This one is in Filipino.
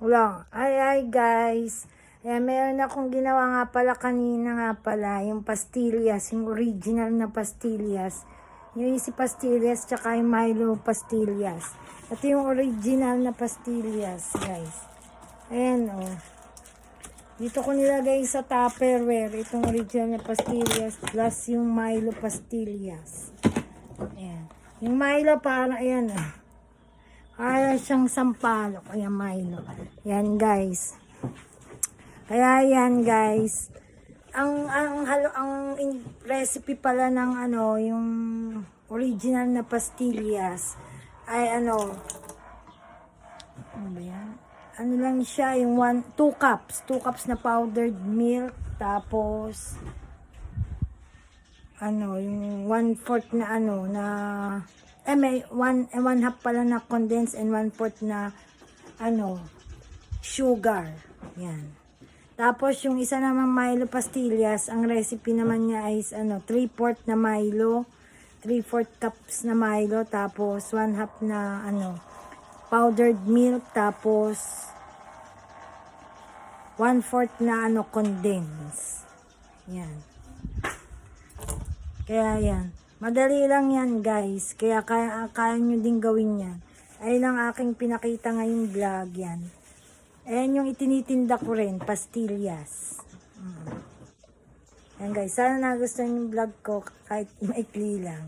Wala. Ay guys. Ayan, meron akong ginawa nga pala kanina nga pala. Yung pastillas. Yung original na pastillas. Yung easy pastillas tsaka yung Milo pastillas. Ito yung original na pastillas guys. Ayan o. Dito ko nilagay sa Tupperware. Itong original na pastillas plus yung Milo pastillas. Ayan. Yung Milo parang ayan o. Para siyang sampalok. Ayan, Milo. Yan, guys. Kaya yan, guys. Ang recipe pala ng yung original na pastillas ay ano ba yan? Ano lang siya, yung 2 cups. 2 cups na powdered milk. Tapos, yung 1/4 na may 1/2 pala na condensed and 1/4 na sugar. Yan. Tapos yung isa namang Milo pastillas, ang recipe naman niya ay 3/4 na Milo, 3/4 cups na Milo, tapos 1/2 na powdered milk, tapos 1/4 na condensed. Yan. Kaya yan. Madali lang yan guys. Kaya kaya nyo din gawin yan. Ayun ang aking pinakita ngayong vlog yan. Ayan yung itinitinda ko rin. Pastillas. Yan guys. Sana nagustuhan yung vlog ko kahit maikli lang.